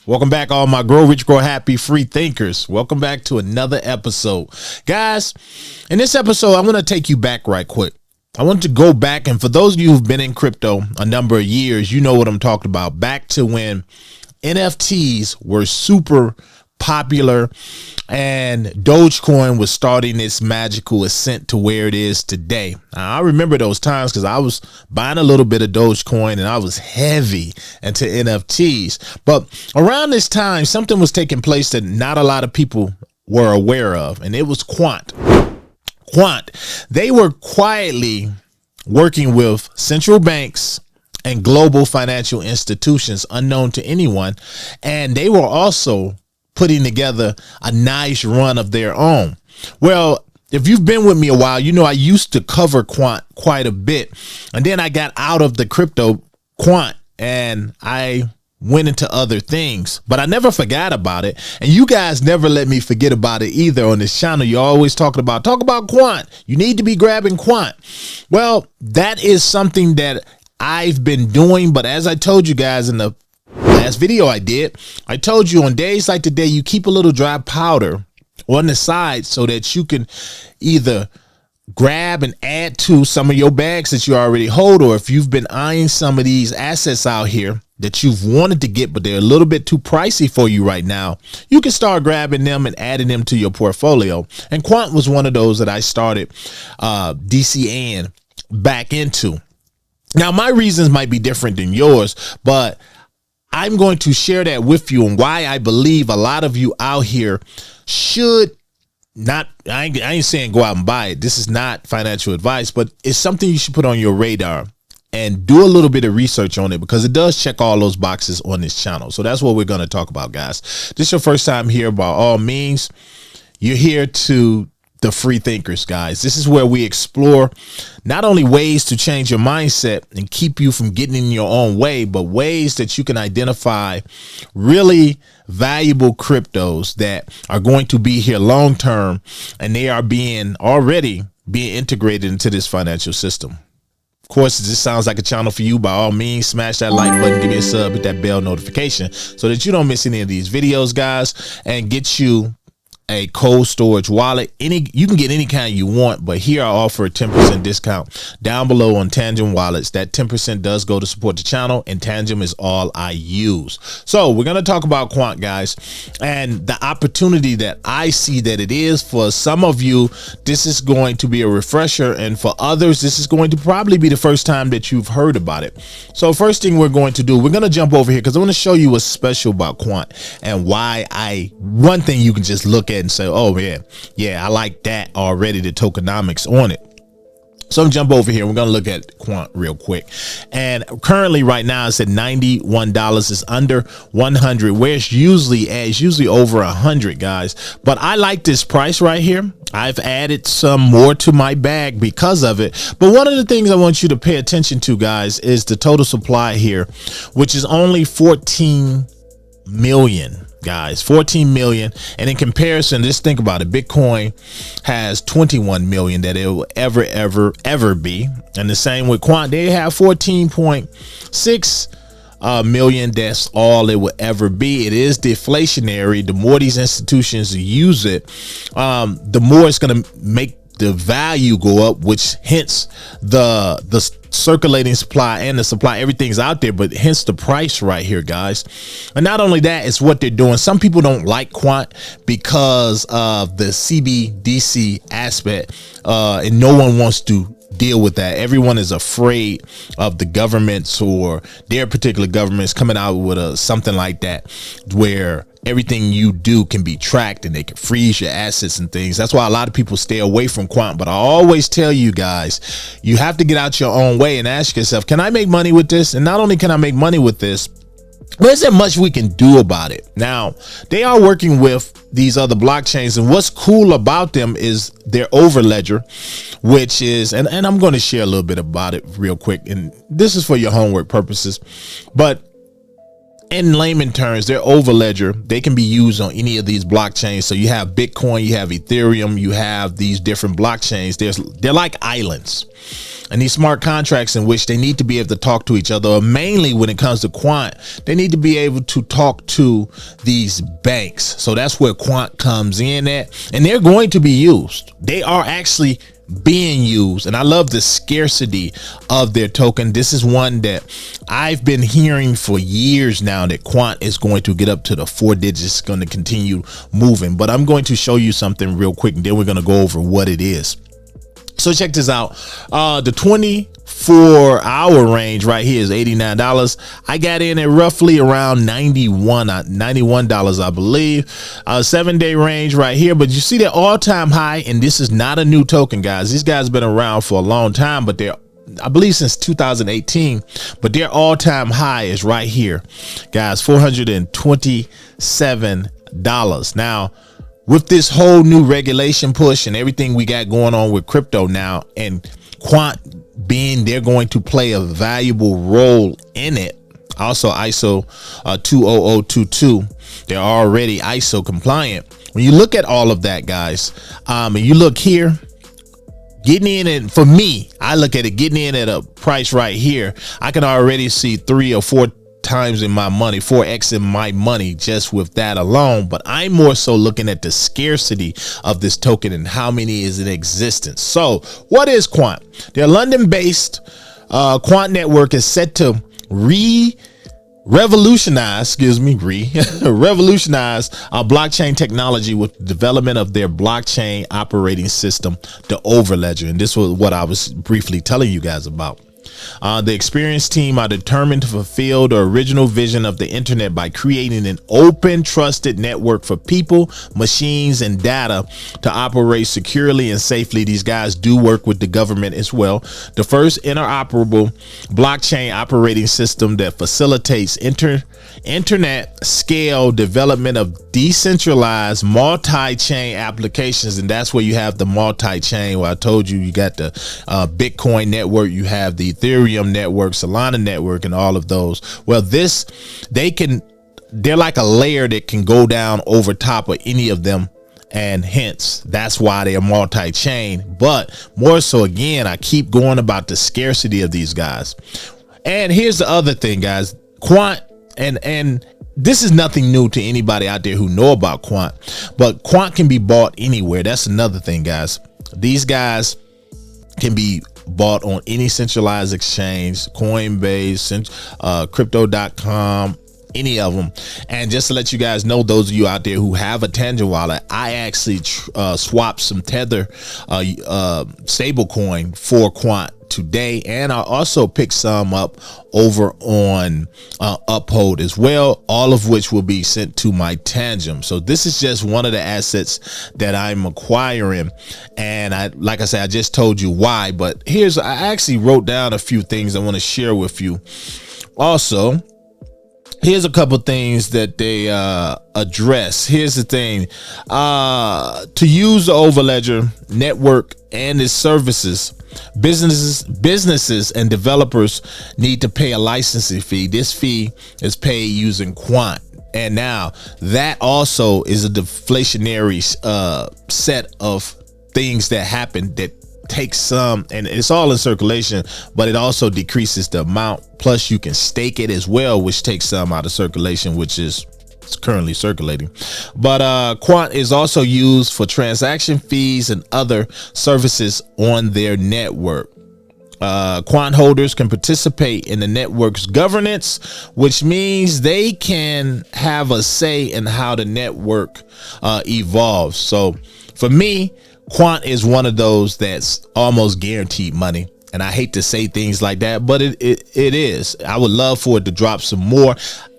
Welcome back, all my Grow Rich, Grow Happy free thinkers. Welcome back to another episode. Guys, in this episode, I'm going to take you back right quick. I want to go back, and for those of you who've been in crypto a number of years, you know what I'm talking about. Back to when NFTs were super popular and Dogecoin was starting its magical ascent to where it is today. Now, I remember those times because I was buying a little bit of Dogecoin and I was heavy into NFTs. But around this time, something was taking place that not a lot of people were aware of, and it was Quant. They were quietly working with central banks and global financial institutions unknown to anyone, and they were also putting together a nice run of their own. Well, if you've been with me a while, you know I used to cover Quant quite a bit, and then I got out of the crypto Quant and I went into other things, but I never forgot about it. And you guys never let me forget about it either on this channel. You're always talk about Quant. You need to be grabbing Quant. Well, that is something that I've been doing, but as I told you guys in the last video I told you on days like today, you keep a little dry powder on the side so that you can either grab and add to some of your bags that you already hold, or if you've been eyeing some of these assets out here that you've wanted to get but they're a little bit too pricey for you right now, you can start grabbing them and adding them to your portfolio. And Quant was one of those that I started DCAing back into. Now, my reasons might be different than yours, but I'm going to share that with you and why I believe a lot of you out here should not, I ain't saying go out and buy it. This is not financial advice, but it's something you should put on your radar and do a little bit of research on it, because it does check all those boxes on this channel. So that's what we're going to talk about, guys. This is your first time here, by all means, you're here to the free thinkers, guys. This is where we explore not only ways to change your mindset and keep you from getting in your own way, but ways that you can identify really valuable cryptos that are going to be here long term, and they are already being integrated into this financial system. Of course, this sounds like a channel for you. By all means, smash that like button, give me a sub, hit that bell notification so that you don't miss any of these videos, guys, and get you a cold storage wallet. You can get any kind you want, but here I offer a 10% discount down below on Tangent wallets. That 10% does go to support the channel, and Tangent is all I use. So we're going to talk about Quant, guys, and the opportunity that I see that it is. For some of you, this is going to be a refresher, and for others, this is going to probably be the first time that you've heard about it. So first thing we're going to do, we're going to jump over here because I want to show you what's special about Quant and why one thing you can just look at and say, oh yeah, I like that already, the tokenomics on it. So I'm jump over here. We're going to look at Quant real quick. And currently right now it's at $91. It's under 100, where it's usually over 100, guys. But I like this price right here. I've added some more to my bag because of it. But one of the things I want you to pay attention to, guys, is the total supply here, which is only 14 million. Guys, 14 million. And in comparison, just think about it. Bitcoin has 21 million that it will ever be. And the same with Quant, they have 14.6 million. That's all it will ever be. It is deflationary. The more these institutions use it, the more it's going to make the value go up, which hence the circulating supply and the supply, everything's out there, but hence the price right here, guys. And not only that, it's what they're doing. Some people don't like Quant because of the CBDC aspect, and no one wants to deal with that. Everyone is afraid of the governments or their particular governments coming out with something like that, where everything you do can be tracked and they can freeze your assets and things. That's why a lot of people stay away from Quant. But I always tell you guys, you have to get out your own way and ask yourself, can I make money with this? And not only can I make money with this, but is there much we can do about it? Now, they are working with these other blockchains, and what's cool about them is their overledger, which is, and I'm going to share a little bit about it real quick, and this is for your homework purposes, but in layman terms, they're over ledger. They can be used on any of these blockchains. So you have Bitcoin, you have Ethereum, you have these different blockchains. They're like islands, and these smart contracts in which they need to be able to talk to each other. Or mainly when it comes to Quant, they need to be able to talk to these banks. So that's where Quant comes in at, and they're going to be used. They are actually being used, and I love the scarcity of their token. This is one that I've been hearing for years now, that Quant is going to get up to the 4 digits, going to continue moving. But I'm going to show you something real quick, and then we're going to go over what it is. So check this out. The 24-hour range right here is $89. I got in at roughly around $91, I believe. 7-day range right here, but you see the all-time high, and this is not a new token, guys. These guys have been around for a long time, but I believe since 2018, but their all-time high is right here, guys, $427. Now, with this whole new regulation push and everything we got going on with crypto now, and Quant being they're going to play a valuable role in it. Also ISO 20022, they're already ISO compliant. When you look at all of that, guys, and you look here, getting in, and for me, I look at it getting in at a price right here, I can already see 3 or 4 times in my money, 4x in my money just with that alone. But I'm more so looking at the scarcity of this token and how many is in existence. So what is Quant? Their London-based Quant network is set to revolutionize blockchain technology with the development of their blockchain operating system, the Overledger. And this was what I was briefly telling you guys about. The experienced team are determined to fulfill the original vision of the internet by creating an open, trusted network for people, machines, and data to operate securely and safely. These guys do work with the government as well. The first interoperable blockchain operating system that facilitates internet scale development of decentralized multi-chain applications. And that's where you have the multi-chain, where I told you got the Bitcoin network, you have the Ethereum network, Solana network, and all of those. Well, they're like a layer that can go down over top of any of them, and hence that's why they're multi-chain. But more so, again, I keep going about the scarcity of these guys. And here's the other thing, guys. Quant, and this is nothing new to anybody out there who know about Quant, but Quant can be bought anywhere. That's another thing, guys. These guys can be bought on any centralized exchange, Coinbase, crypto.com, any of them. And just to let you guys know, those of you out there who have a Tangent wallet, I actually swapped some Tether stable coin for Quant today, and I also picked some up over on Uphold as well, all of which will be sent to my Tangent. So this is just one of the assets that I'm acquiring, and like I said, I just told you why, but I actually wrote down a few things I want to share with you. Also, here's a couple things that they address. Here's the thing. To use the Overledger network and its services, businesses and developers need to pay a licensing fee. This fee is paid using Quant. And now that also is a deflationary set of things that happen that takes some, and it's all in circulation, but it also decreases the amount. Plus you can stake it as well, which takes some out of circulation, which is currently circulating. But Quant is also used for transaction fees and other services on their network. Quant holders can participate in the network's governance, which means they can have a say in how the network evolves. So for me, Quant is one of those that's almost guaranteed money. And I hate to say things like that, but it is. I would love for it to drop some more.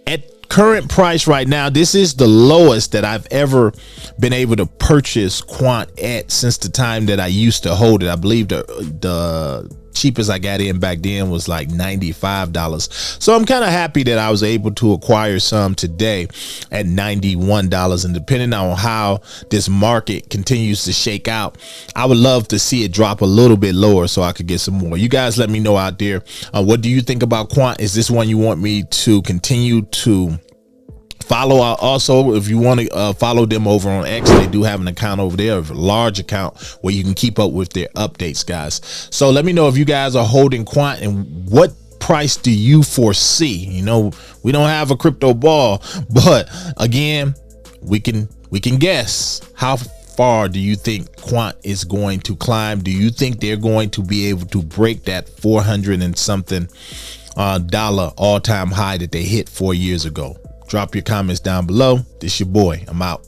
At current price right now, this is the lowest that I've ever been able to purchase Quant at since the time that I used to hold it. I believe the cheapest I got in back then was like $95. So I'm kind of happy that I was able to acquire some today at $91. And depending on how this market continues to shake out, I would love to see it drop a little bit lower so I could get some more. You guys let me know out there. What do you think about Quant? Is this one you want me to continue to follow? Also, if you want to follow them over on X, they do have an account over there, a large account where you can keep up with their updates, guys. So let me know if you guys are holding Quant and what price do you foresee. You know, we don't have a crypto ball, but again, we can guess. How far do you think Quant is going to climb? Do you think they're going to be able to break that 400 and something dollar all-time high that they hit 4 years ago? Drop your comments down below. This your boy. I'm out.